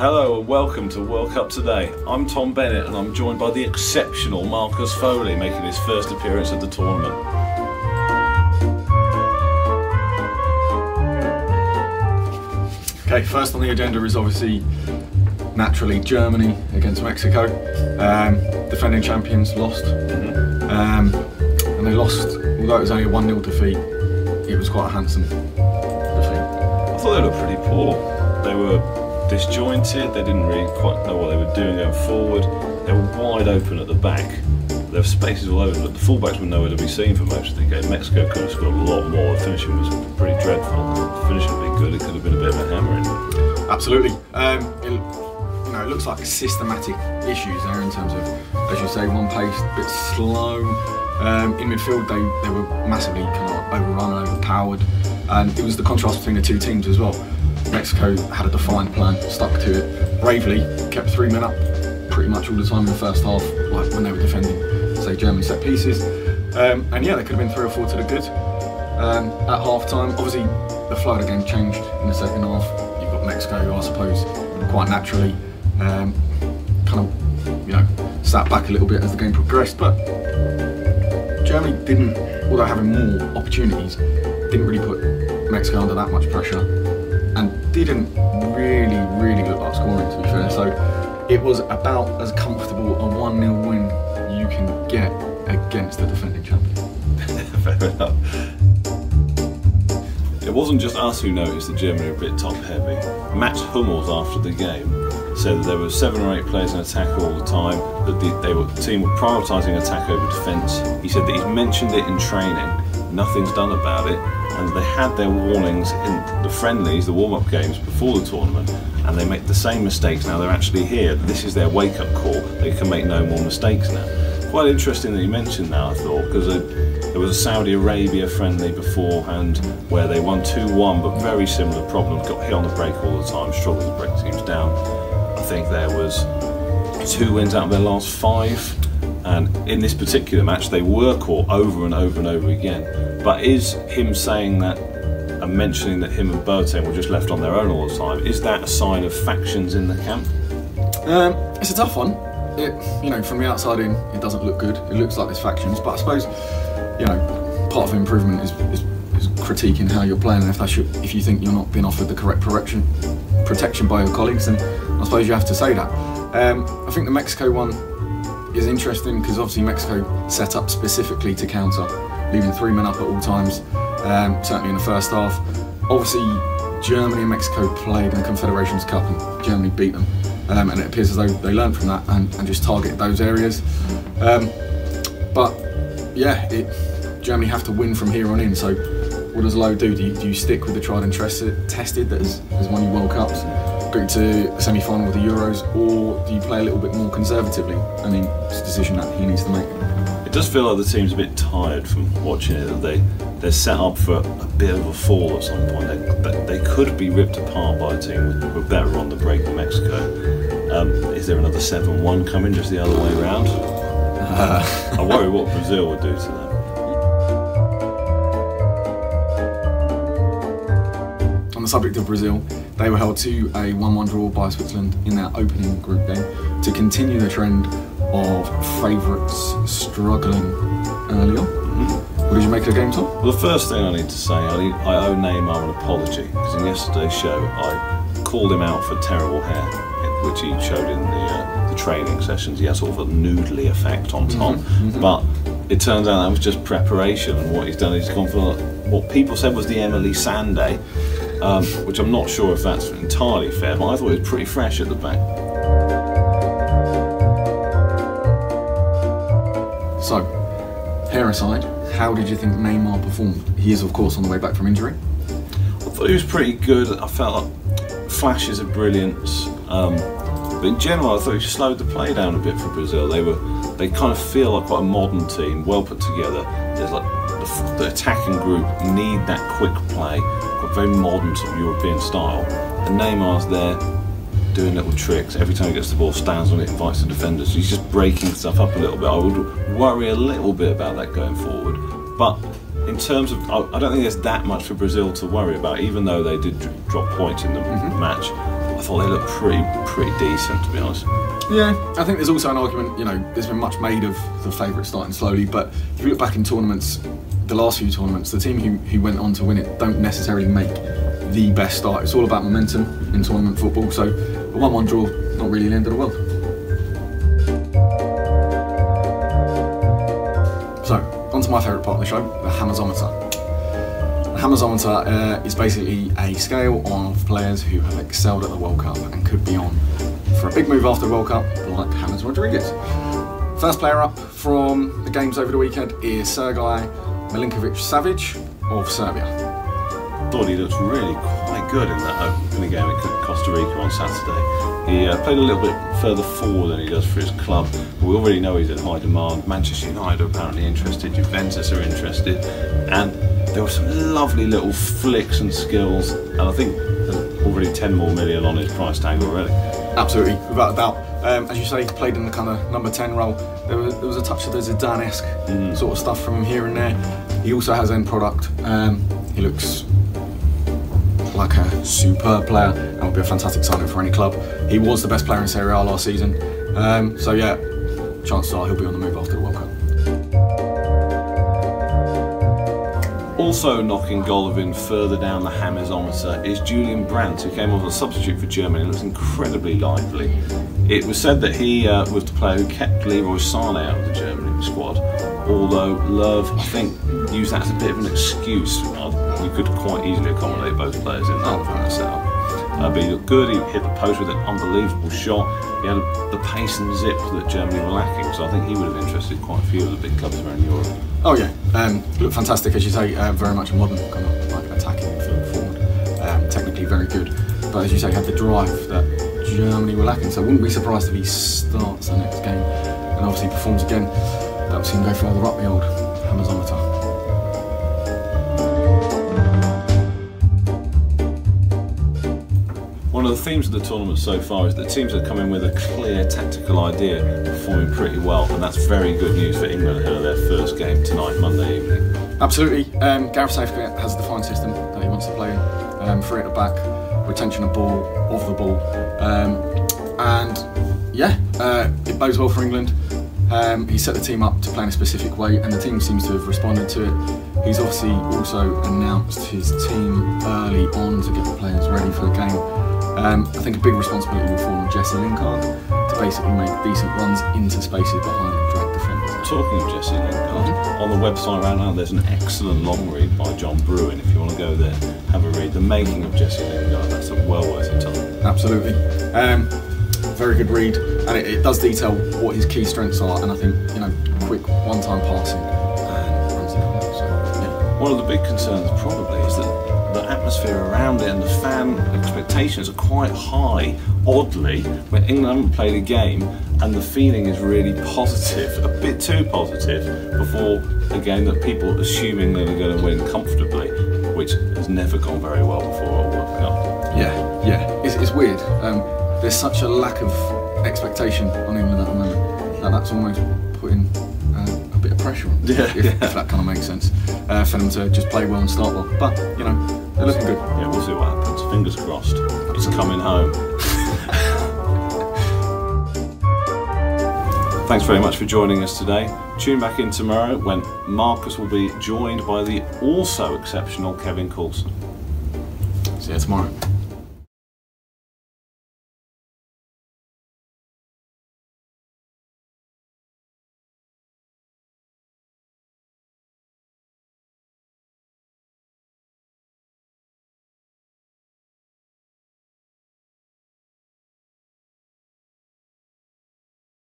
Hello and welcome to World Cup Today. I'm Tom Bennett and I'm joined by the exceptional Marcus Foley making his first appearance at the tournament. Okay, first on the agenda is obviously, naturally, Germany against Mexico. Defending champions lost. And they lost, although it was only a 1-0 defeat, it was quite a handsome defeat. I thought they looked pretty poor. They were disjointed, they didn't really quite know what they were doing going forward. They were wide open at the back. There were spaces all over, but the fullbacks were nowhere to be seen for most of the game. Mexico could have scored a lot more. The finishing was pretty dreadful. The finishing had been good, it could have been a bit of a hammering. Absolutely. It looks like systematic issues there in terms of, as you say, one pace, a bit slow. In midfield, they were massively kind of overrun and overpowered, and it was the contrast between the two teams as well. Mexico had a defined plan, stuck to it bravely, kept 3 men up pretty much all the time in the first half, like when they were defending, say, German set pieces. And yeah, they could have been 3 or 4 to the good. At half time, obviously the flow of the game changed in the second half. You've got Mexico, who I suppose quite naturally kind of, sat back a little bit as the game progressed, but Germany didn't, although having more opportunities, didn't really put Mexico under that much pressure and didn't really look like scoring, to be fair. So it was about as comfortable a 1-0 win you can get against the defending champion. Fair enough. It wasn't just us who noticed that Germany were a bit top heavy. Matt Hummels, after the game, said that there were 7 or 8 players in attack all the time, that the team were prioritising attack over defence. He said that he's mentioned it in training, nothing's done about it, and they had their warnings in the friendlies, the warm-up games before the tournament, and they make the same mistakes now they're actually here. This is their wake-up call, they can make no more mistakes now. Quite interesting that you mentioned that, I thought, because there was a Saudi Arabia friendly beforehand where they won 2-1, but very similar problems, got hit on the break all the time, struggled to break teams down. I think there was 2 wins out of their last 5, and in this particular match they were caught over and over and over again. But is him saying that and mentioning that him and Boateng were just left on their own all the time, is that a sign of factions in the camp? It's a tough one. From the outside in, it doesn't look good. It looks like there's factions, but I suppose, part of improvement is critiquing how you're playing, and if you think you're not being offered the correct protection by your colleagues, then I suppose you have to say that. I think the Mexico one is interesting because obviously Mexico set up specifically to counter, leaving 3 men up at all times, certainly in the first half. Obviously Germany and Mexico played in the Confederations Cup and Germany beat them, and it appears as though they learned from that and just targeted those areas. But yeah, Germany have to win from here on in, so what does Lowe do? Do you stick with the tried and tested that has won you World Cups, go to a semi-final with the Euros, or do you play a little bit more conservatively? I mean, it's a decision that he needs to make. It does feel like the team's a bit tired from watching it, that they're set up for a bit of a fall at some point. They could be ripped apart by a team with better on the break than Mexico. Is there another 7-1 coming just the other way around? I worry what Brazil would do to them. On the subject of Brazil, they were held to a 1-1 draw by Switzerland in their opening group game to continue the trend of favourites struggling early on. What did you make of the game, Tom? Well, the first thing I need to say, I owe Neymar an apology, because in yesterday's show I called him out for terrible hair, which he showed in the training sessions. He has sort of a noodly effect on top, but it turns out that was just preparation, and what he's done is he's gone for what people said was the Emily Sande, which I'm not sure if that's entirely fair, but I thought it was pretty fresh at the back. So, hair aside, how did you think Neymar performed? He is, of course, on the way back from injury. I thought he was pretty good. I felt like flashes of brilliance, but in general, I thought he slowed the play down a bit for Brazil. They kind of feel like quite a modern team, well put together. There's like the attacking group need that quick play, got very modern sort of European style, and Neymar's there doing little tricks. Every time he gets the ball, stands on it, invites the defenders. He's just breaking stuff up a little bit. I would worry a little bit about that going forward. But in terms of, I don't think there's that much for Brazil to worry about, even though they did drop points in the match. I I thought they looked pretty decent, to be honest. Yeah, I think there's also an argument, you know, there's been much made of the favourites starting slowly, but if you look back in tournaments, the last few tournaments, the team who went on to win it don't necessarily make the best start. It's all about momentum in tournament football, so a 1-1 draw, not really the end of the world. So, on to my favourite part of the show, the Hamesometer. The Hamesometer is basically a scale of players who have excelled at the World Cup and could be on for a big move after the World Cup, like James Rodriguez. First player up from the games over the weekend is Sergej Milinkovic-Savic of Serbia. Thought he looked really quite good in that opening game at Costa Rica on Saturday. He played a little bit further forward than he does for his club. We already know he's in high demand. Manchester United are apparently interested, Juventus are interested, and there were some lovely little flicks and skills, and I think there's already 10 more million on his price tag already. Absolutely, without a doubt. As you say, he played in the kind of number 10 role. There was a touch of the Zidane-esque sort of stuff from him here and there. He also has end product. He looks like a superb player and would be a fantastic signing for any club. He was the best player in Serie A last season. So yeah, chances are he'll be on the move after the World Cup. Also knocking Golovin further down the Hamesometer is Julian Brandt, who came on as a substitute for Germany and looks incredibly lively. It was said that he was the player who kept Leroy Sané out of the Germany squad, although Löw, I think, used that as a bit of an excuse. You could quite easily accommodate both players in that setup. But he looked good, he hit the post with an unbelievable shot. He had the pace and zip that Germany were lacking, so I think he would have interested quite a few of the big clubs around Europe. Oh yeah, looked fantastic, as you say, very much a modern kind of like attacking midfield forward. Technically very good, but as you say, had the drive that Germany were lacking, so I wouldn't be surprised if he starts the next game and obviously performs again. That would see him go further up the old Hamesometer. One of the themes of the tournament so far is that teams are coming with a clear tactical idea, performing pretty well, and that's very good news for England ahead of their first game tonight, Monday evening. Absolutely. Gareth Southgate has a defined system that he wants to play in. Free at the back, retention of ball, of the ball, and yeah, it bodes well for England. He set the team up to play in a specific way, and the team seems to have responded to it. He's obviously also announced his team early on to get the players ready for the game. I think a big responsibility will fall on Jesse Lingard to basically make decent runs into spaces behind and drag defenders. Talking of Jesse Lingard, on the website right now there's an excellent long read by John Bruin. If you want to go there, have a read. The making of Jesse Lingard, that's well worth your time. Absolutely. Very good read, and it does detail what his key strengths are, and I think, you know, quick one-time passing and runs in front. So, yeah. One of the big concerns probably is that the atmosphere around it and the fan expectations are quite high, oddly, when England haven't played a game and the feeling is really positive, a bit too positive, before a game that people assuming they're going to win comfortably, which has never gone very well before a World Cup. Yeah, it's weird. There's such a lack of expectation on England at the moment that that's almost putting a bit of pressure on them, if that kind of makes sense, for them to just play well and start well. But, you know, they're looking good. Yeah, we'll see what happens. Fingers crossed. It's coming home. Thanks very much for joining us today. Tune back in tomorrow when Marcus will be joined by the also exceptional Kevin Coulson. See you tomorrow.